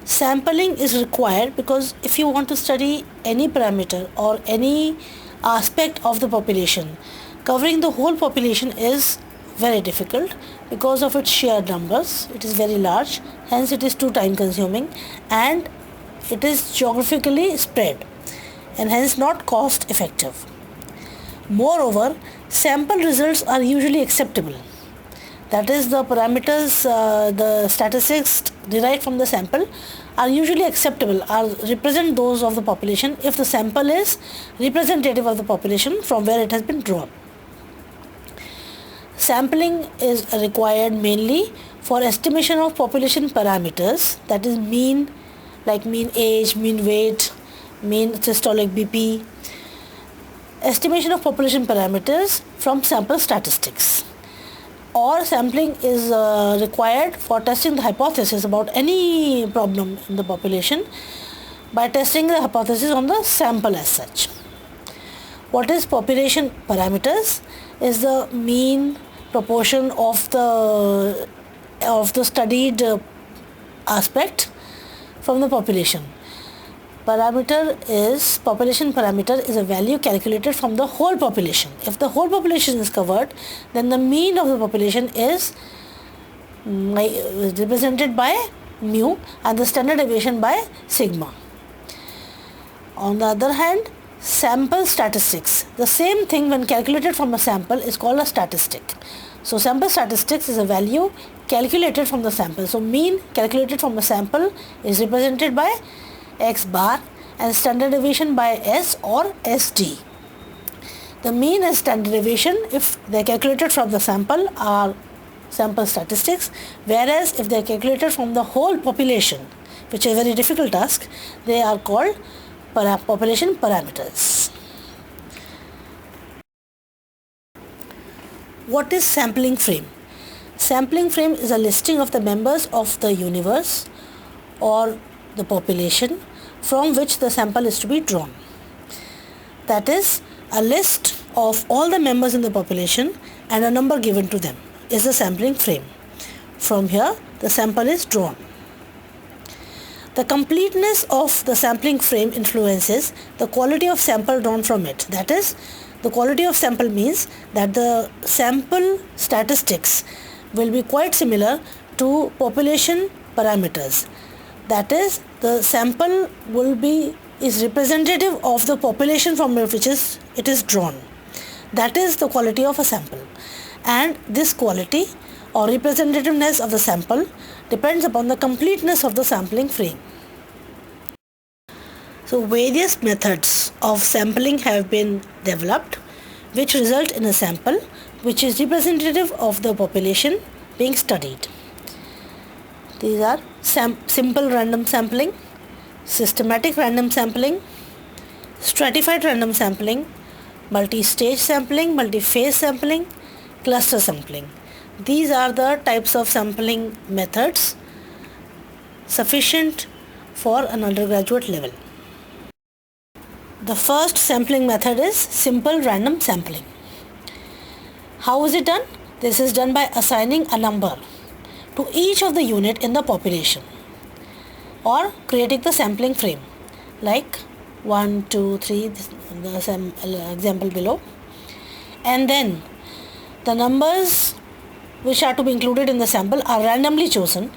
Sampling is required because if you want to study any parameter or any aspect of the population, covering the whole population is very difficult because of its sheer numbers. It is very large, hence it is too time consuming, and it is geographically spread and hence not cost effective. Moreover, sample results are usually acceptable. That is, the parameters, the statistics derived from the sample are usually acceptable, are represent those of the population if the sample is representative of the population from where it has been drawn. Sampling is required mainly for estimation of population parameters, that is mean, like mean age, mean weight, mean systolic BP, estimation of population parameters from sample statistics. Or sampling is required for testing the hypothesis about any problem in the population by testing the hypothesis on the sample as such. What is population parameters? Is the mean proportion of the studied aspect from the population. Population parameter is a value calculated from the whole population. If the whole population is covered, then the mean of the population is represented by mu and the standard deviation by sigma. On the other hand, sample statistics, the same thing when calculated from a sample is called a statistic. So sample statistics is a value calculated from the sample. So mean calculated from a sample is represented by x bar and standard deviation by S or SD. The mean and standard deviation, if they are calculated from the sample, are sample statistics, whereas if they are calculated from the whole population, which is a very difficult task, they are called population parameters. What is sampling frame? Sampling frame is a listing of the members of the universe or the population from which the sample is to be drawn. That is, a list of all the members in the population and a number given to them is the sampling frame. From here, the sample is drawn. The completeness of the sampling frame influences the quality of sample drawn from it. That is, the quality of sample means that the sample statistics will be quite similar to population parameters. That is, the sample is representative of the population from which it is drawn. That is the quality of a sample. And this quality or representativeness of the sample depends upon the completeness of the sampling frame. So various methods of sampling have been developed which result in a sample which is representative of the population being studied. These are simple random sampling, systematic random sampling, stratified random sampling, multi-stage sampling, multi-phase sampling, cluster sampling. These are the types of sampling methods sufficient for an undergraduate level. The first sampling method is simple random sampling. How is it done? This is done by assigning a number to each of the unit in the population or creating the sampling frame like 1, 2, 3, the example below, and then the numbers which are to be included in the sample are randomly chosen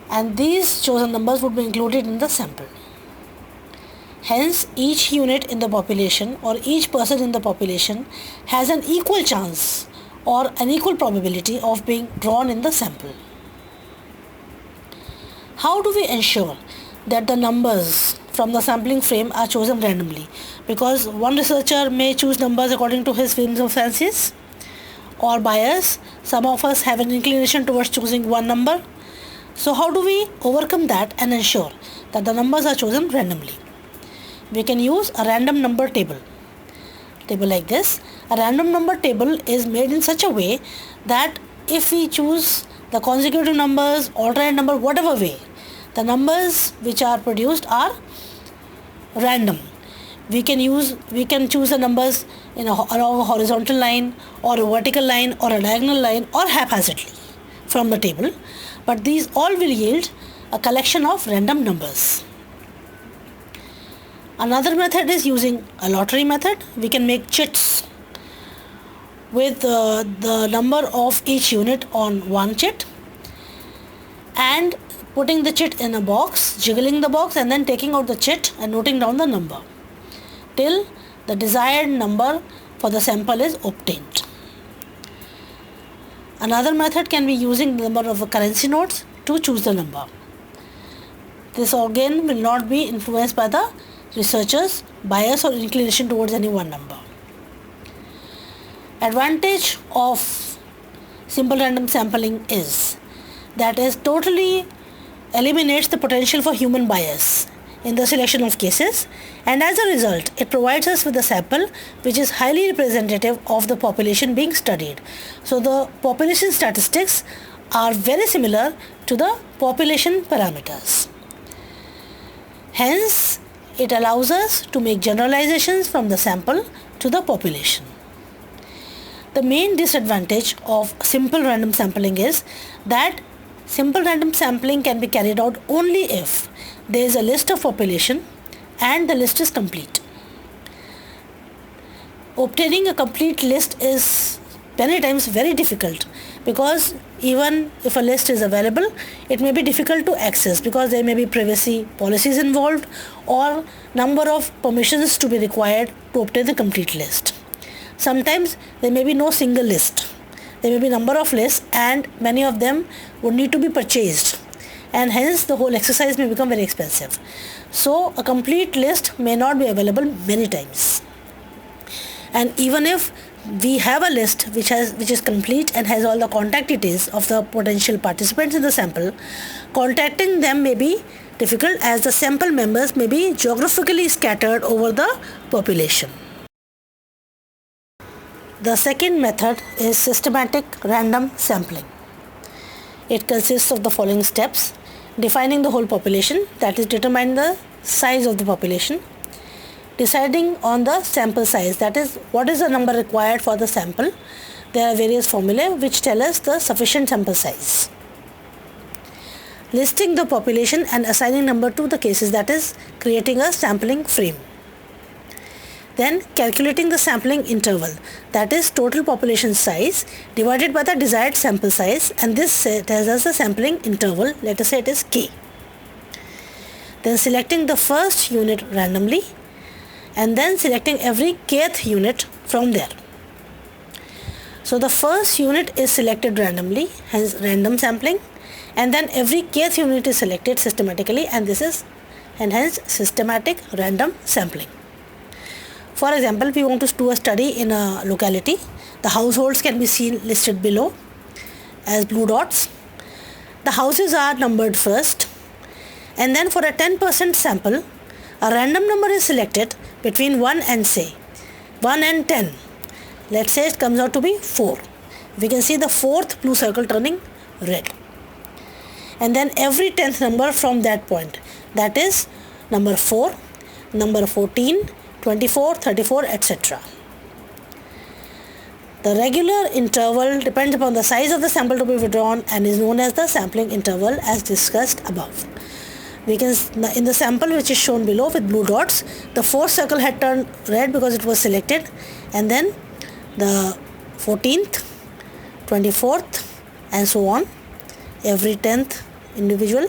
and these chosen numbers would be included in the sample. Hence, each unit in the population or each person in the population has an equal chance or an equal probability of being drawn in the sample. How do we ensure that the numbers from the sampling frame are chosen randomly? Because one researcher may choose numbers according to his whims or fancies or bias. Some of us have an inclination towards choosing one number. So how do we overcome that and ensure that the numbers are chosen randomly? We can use a random number table like this. A random number table is made in such a way that if we choose the consecutive numbers, alternate number, whatever way, the numbers which are produced are random. We can choose the numbers along a horizontal line or a vertical line or a diagonal line or haphazardly from the table, but these all will yield a collection of random numbers. Another method is using a lottery method. We can make chits with the number of each unit on one chit and putting the chit in a box, jiggling the box and then taking out the chit and noting down the number till the desired number for the sample is obtained. Another method can be using the number of currency notes to choose the number. This again will not be influenced by the researcher's bias or inclination towards any one number. Advantage of simple random sampling is that it totally eliminates the potential for human bias in the selection of cases, and as a result it provides us with a sample which is highly representative of the population being studied. So the population statistics are very similar to the population parameters. Hence, it allows us to make generalizations from the sample to the population. The main disadvantage of simple random sampling is that simple random sampling can be carried out only if there is a list of population and the list is complete. Obtaining a complete list is many times very difficult because even if a list is available, it may be difficult to access because there may be privacy policies involved or number of permissions to be required to obtain the complete list. Sometimes there may be no single list. There may be number of lists and many of them would need to be purchased, and hence the whole exercise may become very expensive. So a complete list may not be available many times. And even if we have a list which is complete and has all the contact details of the potential participants in the sample, contacting them may be difficult as the sample members may be geographically scattered over the population. The second method is systematic random sampling. It consists of the following steps: defining the whole population, that is determining the size of the population, deciding on the sample size, that is what is the number required for the sample. There are various formulae which tell us the sufficient sample size. Listing the population and assigning number to the cases, that is creating a sampling frame. Then calculating the sampling interval, that is total population size divided by the desired sample size, and this tells us the sampling interval, let us say it is k. Then selecting the first unit randomly and then selecting every kth unit from there. So the first unit is selected randomly, hence random sampling, and then every kth unit is selected systematically, and this is hence systematic random sampling. For example, we want to do a study in a locality. The households can be seen listed below as blue dots. The houses are numbered first, and then for a 10% sample, a random number is selected between 1 and 10. Let's say it comes out to be 4. We can see the fourth blue circle turning red. And then every 10th number from that point, that is number 4, number 14, 24, 34, etc. The regular interval depends upon the size of the sample to be withdrawn and is known as the sampling interval as discussed above. We can, in the sample which is shown below with blue dots, the fourth circle had turned red because it was selected, and then the 14th, 24th and so on, every 10th individual,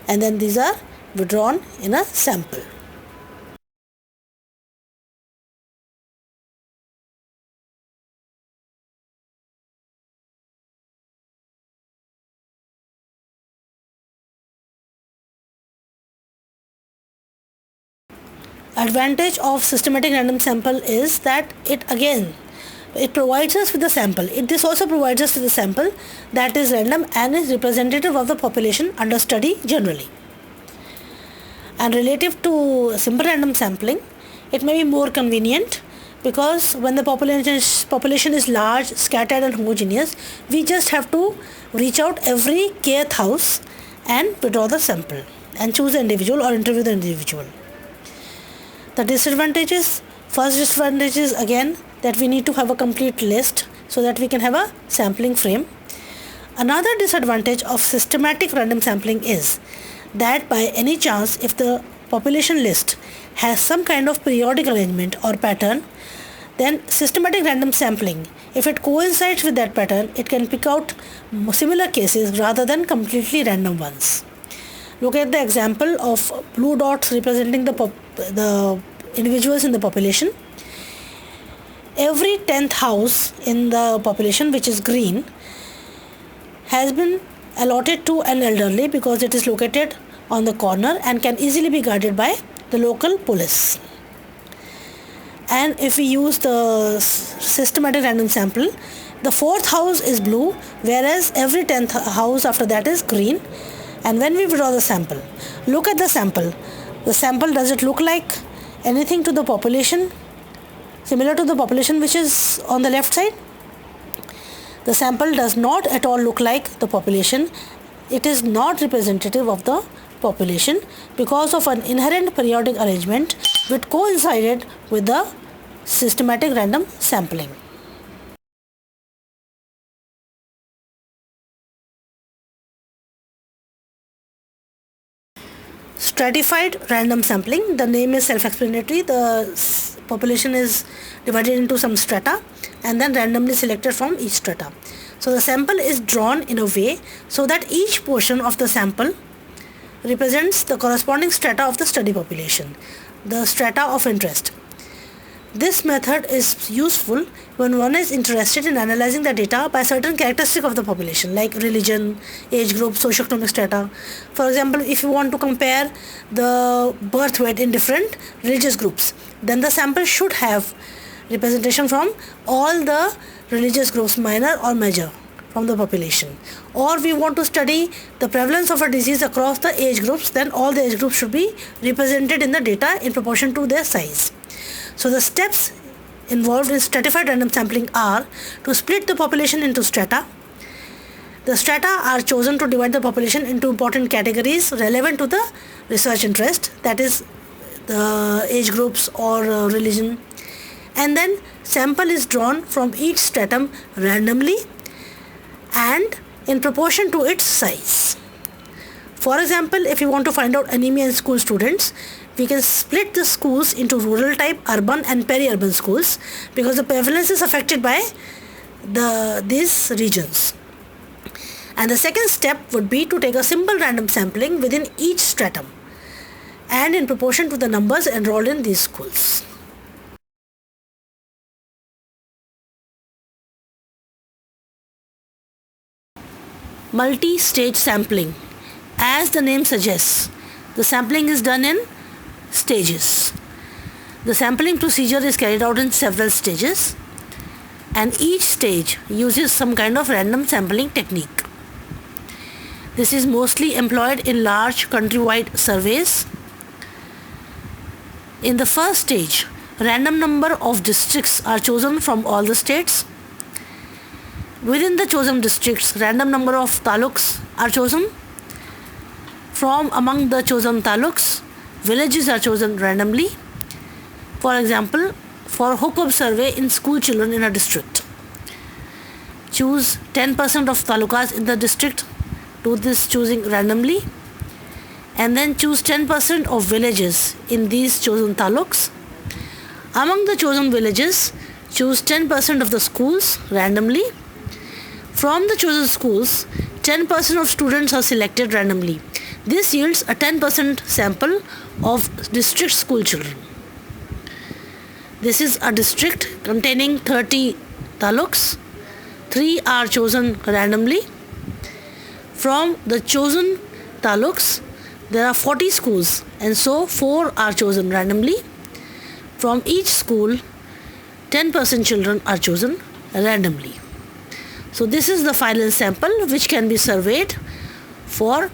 and then these are withdrawn in a sample. Advantage of systematic random sample is that it provides us with the sample. This also provides us with a sample that is random and is representative of the population under study generally. And relative to simple random sampling, it may be more convenient because when the population is large, scattered and homogeneous, we just have to reach out every kth house and withdraw the sample and choose the individual or interview the individual. The disadvantages, first disadvantage is again that we need to have a complete list so that we can have a sampling frame. Another disadvantage of systematic random sampling is that by any chance, if the population list has some kind of periodic arrangement or pattern, then systematic random sampling, if it coincides with that pattern, it can pick out similar cases rather than completely random ones. Look at the example of blue dots representing the individuals in the population. Every 10th house in the population, which is green, has been allotted to an elderly because it is located on the corner and can easily be guarded by the local police. And if we use the systematic random sample, the 4th house is blue, whereas every 10th house after that is green. And when we draw the sample, look at the sample. The sample, does it look like anything to the population, similar to the population which is on the left side? The sample does not at all look like the population. It is not representative of the population because of an inherent periodic arrangement which coincided with the systematic random sampling. Stratified random sampling, the name is self-explanatory. The population is divided into some strata and then randomly selected from each strata. So the sample is drawn in a way so that each portion of the sample represents the corresponding strata of the study population, the strata of interest. This method is useful when one is interested in analyzing the data by certain characteristics of the population like religion, age group, socioeconomic strata. For example, if you want to compare the birth weight in different religious groups, then the sample should have representation from all the religious groups, minor or major, from the population. Or we want to study the prevalence of a disease across the age groups, then all the age groups should be represented in the data in proportion to their size. So the steps involved in stratified random sampling are to split the population into strata. The strata are chosen to divide the population into important categories relevant to the research interest, that is the age groups or religion. And then sample is drawn from each stratum randomly and in proportion to its size. For example, if you want to find out anemia in school students, we can split the schools into rural type, urban and peri-urban schools because the prevalence is affected by these regions. And the second step would be to take a simple random sampling within each stratum and in proportion to the numbers enrolled in these schools. Multi-stage sampling. As the name suggests, the sampling is done in stages. The sampling procedure is carried out in several stages and each stage uses some kind of random sampling technique. This is mostly employed in large countrywide surveys. In the first stage, random number of districts are chosen from all the states. Within the chosen districts, random number of taluks are chosen. From among the chosen taluks, villages are chosen randomly. For example, for Hukub survey in school children in a district, choose 10% of talukas in the district, do this choosing randomly, and then choose 10% of villages in these chosen taluks. Among the chosen villages, choose 10% of the schools randomly. From the chosen schools, 10% of students are selected randomly. This yields a 10% sample of district school children. This is a district containing 30 taluks. 3 are chosen randomly. From the chosen taluks, there are 40 schools and so 4 are chosen randomly. From each school, 10% children are chosen randomly. So this is the final sample which can be surveyed for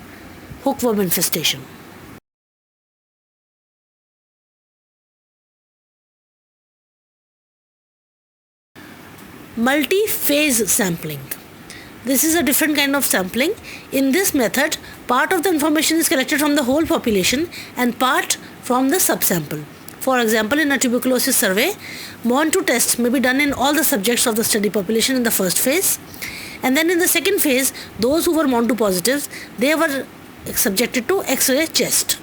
hookworm infestation. Multi-phase sampling. This is a different kind of sampling. In this method, part of the information is collected from the whole population and part from the subsample. For example, in a tuberculosis survey, MON2 tests may be done in all the subjects of the study population in the first phase. And then in the second phase, those who were MON2 positives, they were subjected to X-ray chest.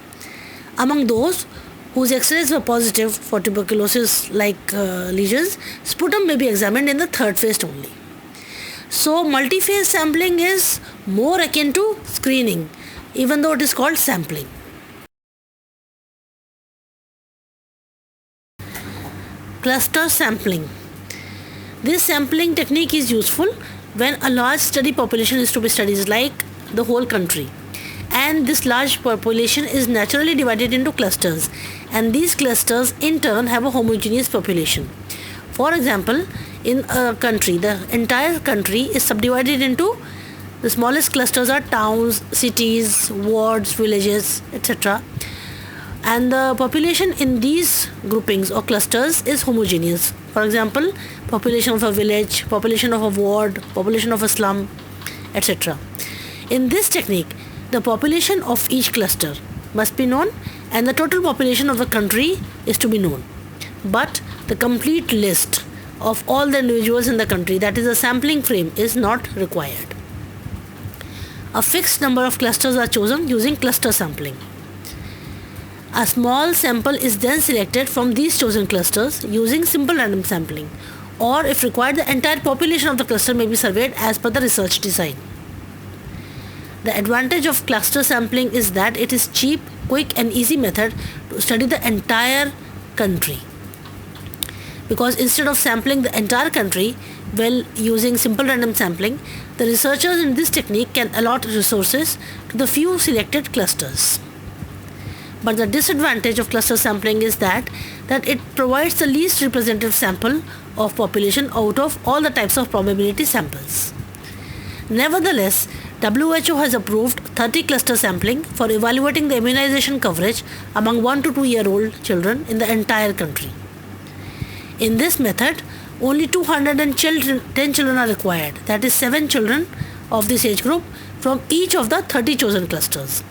Among those whose X-rays were positive for tuberculosis-like lesions, sputum may be examined in the third phase only. So multi-phase sampling is more akin to screening, even though it is called sampling. Cluster sampling. This sampling technique is useful when a large study population is to be studied, like the whole country, and this large population is naturally divided into clusters, and these clusters in turn have a homogeneous population. For example, in a country, the entire country is subdivided into, the smallest clusters are towns, cities, wards, villages, etc. And the population in these groupings or clusters is homogeneous. For example, population of a village, population of a ward, population of a slum, etc. In this technique, the population of each cluster must be known and the total population of the country is to be known. But the complete list of all the individuals in the country, that is a sampling frame, is not required. A fixed number of clusters are chosen using cluster sampling. A small sample is then selected from these chosen clusters using simple random sampling, or if required, the entire population of the cluster may be surveyed as per the research design. The advantage of cluster sampling is that it is cheap, quick and easy method to study the entire country. Because instead of sampling the entire country while using simple random sampling, the researchers in this technique can allot resources to the few selected clusters. But the disadvantage of cluster sampling is that it provides the least representative sample of population out of all the types of probability samples. Nevertheless, WHO has approved 30 cluster sampling for evaluating the immunization coverage among 1 to 2 year old children in the entire country. In this method, only 210 children are required, that is 7 children of this age group from each of the 30 chosen clusters.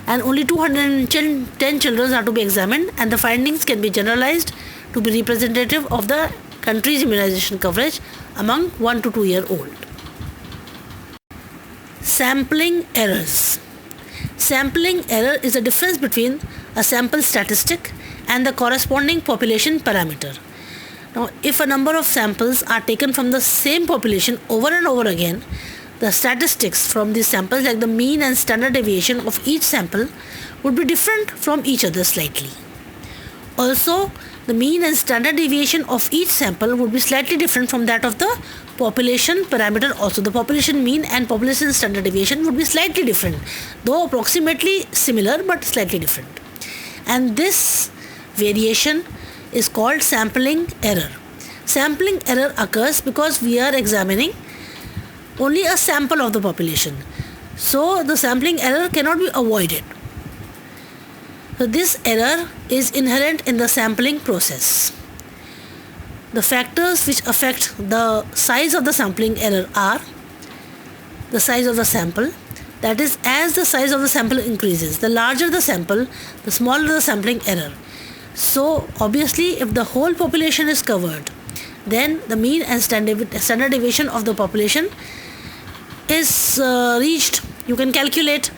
And only 210 children are to be examined, and the findings can be generalized to be representative of the country's immunization coverage among 1 to 2 year old. Sampling errors. Sampling error is the difference between a sample statistic and the corresponding population parameter. Now, if a number of samples are taken from the same population over and over again, the statistics from these samples, like the mean and standard deviation of each sample, would be different from each other slightly. Also, the mean and standard deviation of each sample would be slightly different from that of the population parameter also. The population mean and population standard deviation would be slightly different, though approximately similar but slightly different. And this variation is called sampling error. Sampling error occurs because we are examining only a sample of the population. So the sampling error cannot be avoided. So this error is inherent in the sampling process. The factors which affect the size of the sampling error are the size of the sample. That is, as the size of the sample increases, the larger the sample, the smaller the sampling error. So obviously, if the whole population is covered, then the mean and standard deviation of the population is reached. You can calculate,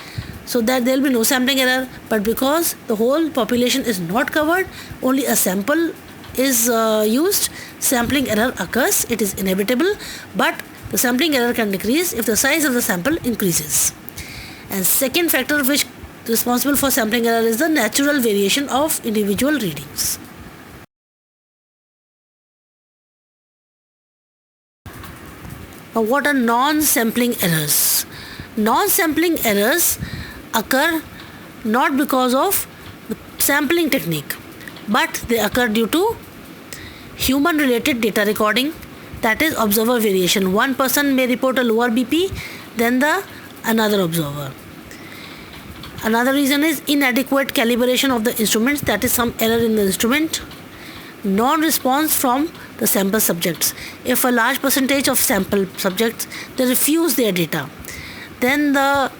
so that there will be no sampling error. But because the whole population is not covered, only a sample is used, sampling error occurs. It is inevitable, but the sampling error can decrease if the size of the sample increases. And second factor which is responsible for sampling error is the natural variation of individual readings. Now, what are non-sampling errors? Non-sampling errors occur not because of the sampling technique, but they occur due to human-related data recording, that is observer variation. One person may report a lower BP than the another observer. Another reason is inadequate calibration of the instruments, that is some error in the instrument. Non-response from the sample subjects. If a large percentage of sample subjects, they refuse their data, then the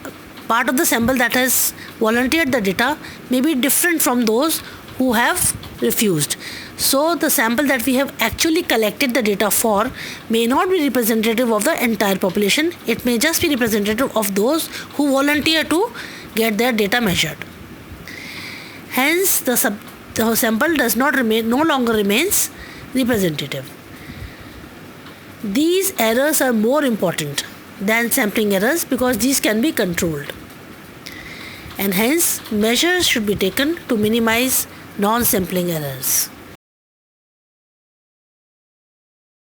part of the sample that has volunteered the data may be different from those who have refused. So the sample that we have actually collected the data for may not be representative of the entire population. It may just be representative of those who volunteer to get their data measured. Hence, the sample does not no longer remains representative. These errors are more important than sampling errors because these can be controlled. And hence, measures should be taken to minimize non-sampling errors.